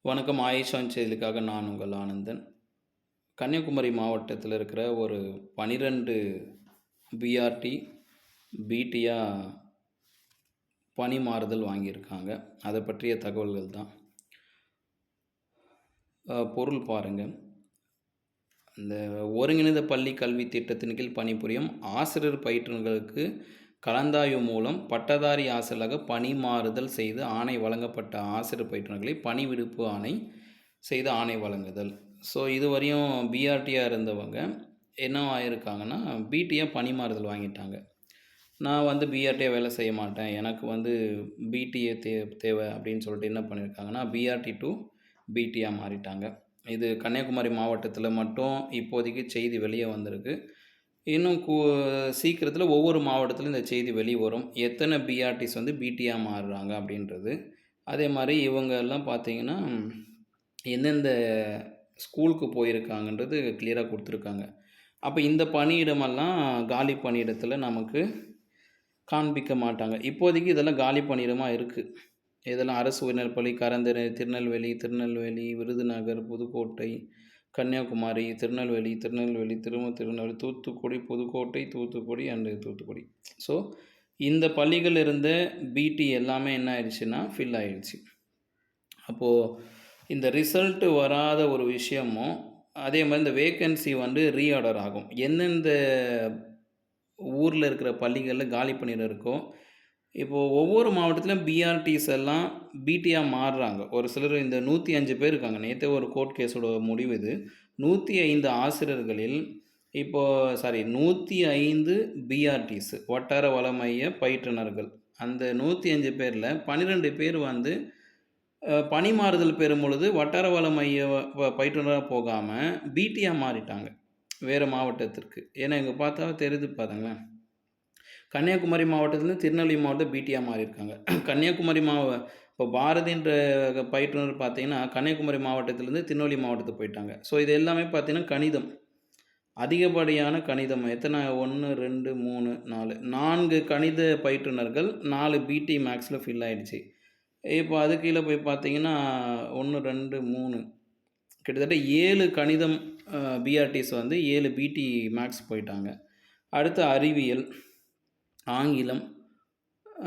வணக்கம். ஆயுஷான் செய்திகளுக்காக நான் உங்கள் ஆனந்தன். கன்னியாகுமரி மாவட்டத்தில் இருக்கிற ஒரு 12 பிஆர்டி, பிடியா பணி மாறுதல் வாங்கியிருக்காங்க. அதை பற்றிய தகவல்கள் தான். பொருள் பாருங்க. இந்த ஒருங்கிணைந்த பள்ளி கல்வி திட்டத்தின் கீழ் பணிபுரியும் ஆசிரியர் பயிற்றுனர்களுக்கு கலந்தாய்வு மூலம் பட்டதாரி ஆசிரியராக பணி மாறுதல் செய்து ஆணை வழங்கப்பட்ட ஆசிரியர் பயிற்றுனர்களை பணி விடுப்பு ஆணை செய்து ஆணை வழங்குதல். ஸோ இதுவரையும் பிஆர்டியாக இருந்தவங்க என்ன ஆயிருக்காங்கன்னா, பிடியாக பணி மாறுதல் வாங்கிட்டாங்க. நான் வந்து பிஆர்டியாக வேலை செய்ய மாட்டேன், எனக்கு வந்து பிடிஏ தேவை அப்படின்னு சொல்லிட்டு என்ன பண்ணியிருக்காங்கன்னா, பிஆர்டி டு பிடியாக மாறிட்டாங்க. இது கன்னியாகுமரி மாவட்டத்தில் மட்டும் இப்போதைக்கு செய்தி வெளியே வந்திருக்கு. இன்னும் சீக்கிரத்தில் ஒவ்வொரு மாவட்டத்திலும் இந்த செய்தி வெளியே வரும். எத்தனை பிஆர்டிஸ் வந்து பிடியாக மாறுறாங்க அப்படின்றது. அதே மாதிரி இவங்க எல்லாம் பார்த்தீங்கன்னா, எந்தெந்த ஸ்கூலுக்கு போயிருக்காங்கன்றது கிளியராக கொடுத்துருக்காங்க. அப்போ இந்த பணியிடமெல்லாம் காலி பணியிடத்தில் நமக்கு காண்பிக்க மாட்டாங்க. இப்போதைக்கு இதெல்லாம் காலி பணியிடமாக இருக்குது. இதெல்லாம் அரசு உயர்நிலைப்பள்ளி, கரந்தரு, திருநெல்வேலி, விருதுநகர், புதுக்கோட்டை, கன்னியாகுமரி, திருநெல்வேலி, திருநெல்வேலி, தூத்துக்குடி, புதுக்கோட்டை, தூத்துக்குடி. ஸோ இந்த பள்ளிகள் இருந்த பிடி எல்லாமே என்ன ஆயிடுச்சுன்னா ஃபில் ஆயிடுச்சு. அப்போது இந்த ரிசல்ட்டு வராத ஒரு விஷயமும், அதே மாதிரி இந்த வேக்கன்சி வந்து ரீஆர்டர் ஆகும். எந்தெந்த ஊரில் இருக்கிற பள்ளிகளில் காலி பணியிடம் இருக்கோ, இப்போது ஒவ்வொரு மாவட்டத்திலும் பிஆர்டிஸ் எல்லாம் பிடியாக மாறுறாங்க. ஒரு சிலர் இந்த 105 பேர் இருக்காங்க. நேற்றே ஒரு கோர்ட் கேஸோட முடிவு இது. 105 ஆசிரியர்களில் 105 பிஆர்டிஸ் வட்டார வள மைய பயிற்றுனர்கள். அந்த 105 பேரில் 12 பேர் வந்து பணி மாறுதல் பெறும் பொழுது வட்டார வள மைய பயிற்றுனராக போகாமல் பிடியாக மாறிட்டாங்க வேறு மாவட்டத்திற்கு. ஏன்னா இங்கே பார்த்தா தெரியுது பாருங்களேன். கன்னியாகுமரி மாவட்டத்துலேருந்து திருநெல்வேலி மாவட்டம் பிடியாக மாறியிருக்காங்க. கன்னியாகுமரி இப்போ பாரதின்ற பயிற்றுனர் பார்த்தீங்கன்னா கன்னியாகுமரி மாவட்டத்திலேருந்து திருநெல்வேலி மாவட்டத்துக்கு போயிட்டாங்க. ஸோ இது எல்லாமே பார்த்தீங்கன்னா கணிதம், அதிகப்படியான கணிதம். எத்தனை 1, 2, 3, 4 கணித பயிற்றுனர்கள் 4 பிடி மேக்ஸில் ஃபில் ஆகிடுச்சு. இப்போ அது கீழே போய் பார்த்தீங்கன்னா 1, 2, 3 கிட்டத்தட்ட 7 கணிதம் பிஆர்டிஸ் வந்து 7 பிடி மேக்ஸ் போயிட்டாங்க. அடுத்து அறிவியல், ஆங்கிலம்,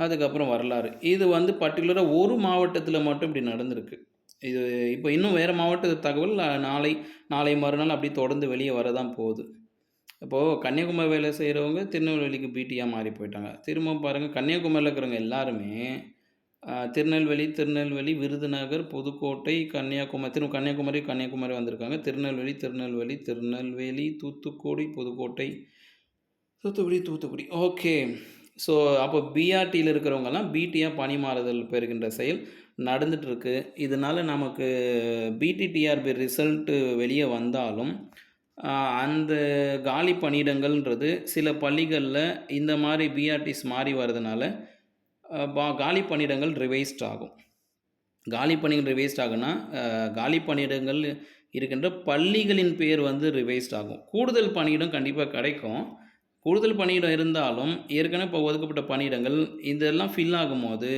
அதுக்கப்புறம் வரலாறு. இது வந்து பர்டிகுலராக ஒரு மாவட்டத்தில் மட்டும் இப்படி நடந்திருக்கு. இது இப்போ இன்னும் வேறு மாவட்ட தகவல் நாளை மறுநாள் அப்படி தொடர்ந்து வெளியே வரதான் போகுது. இப்போது கன்னியாகுமரி வேலை செய்கிறவங்க திருநெல்வேலிக்கு பிடியாக மாறி போயிட்டாங்க. திரும்ப பாருங்கள், கன்னியாகுமரியில் இருக்கிறவங்க எல்லாருமே திருநெல்வேலி, விருதுநகர், புதுக்கோட்டை, கன்னியாகுமரி வந்திருக்காங்க. திருநெல்வேலி, தூத்துக்குடி, புதுக்கோட்டை, தூத்துக்குடி. ஓகே. ஸோ அப்போ பிஆர்டியில் இருக்கிறவங்கெல்லாம் பிடியாக பணி மாறுதல் பெறுகின்ற செயல் நடந்துகிட்ருக்கு. இதனால் நமக்கு பிடிடிஆர்பி ரிசல்ட்டு வெளியே வந்தாலும் அந்த காலி பணியிடங்கள்ன்றது சில பள்ளிகளில் இந்த மாதிரி பிஆர்டிஸ் மாறி வர்றதுனால காலி பணியிடங்கள் ரிவைஸ்ட் ஆகும். காலி பணிகள் ரிவைஸ்ட் ஆகுனா காலி பணியிடங்கள் இருக்கின்ற பள்ளிகளின் பேர் வந்து ரிவைஸ்ட் ஆகும். கூடுதல் பணியிடம் கண்டிப்பாக கிடைக்கும். கூடுதல் பணியிடம் இருந்தாலும் ஏற்கனவே இப்போ ஒதுக்கப்பட்ட பணியிடங்கள் இதெல்லாம் ஃபில் ஆகும்போது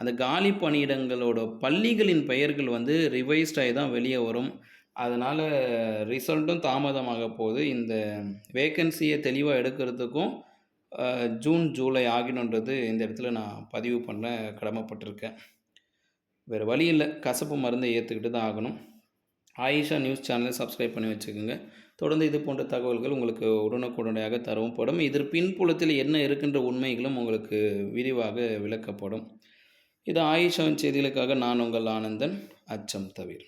அந்த காலி பணியிடங்களோட பள்ளிகளின் பெயர்கள் வந்து ரிவைஸ்ட் ஆகி தான் வெளியே வரும். அதனால் ரிசல்ட்டும் தாமதமாக போகுது. இந்த வேக்கன்சியை தெளிவாக எடுக்கிறதுக்கும் ஜூன், ஜூலை ஆகணுன்றது இந்த இடத்துல நான் பதிவு பண்ண கடமைப்பட்டிருக்கேன். வேறு வழி இல்லை, கசப்பு மருந்தை ஏற்றுக்கிட்டு தான் ஆகணும். ஆயிஷா நியூஸ் சேனலை சப்ஸ்கிரைப் பண்ணி வச்சுக்கோங்க. தொடர்ந்து இது போன்ற தகவல்கள் உங்களுக்கு உடனுக்குடனடியாக தரவும் படும். இதன் பின்புலத்தில் என்ன இருக்கின்ற உண்மைகளும் உங்களுக்கு விரிவாக விளக்கப்படும். இது ஆயிஷாவின் செய்திகளுக்காக நான் உங்கள் ஆனந்தன். அச்சம் தவிர.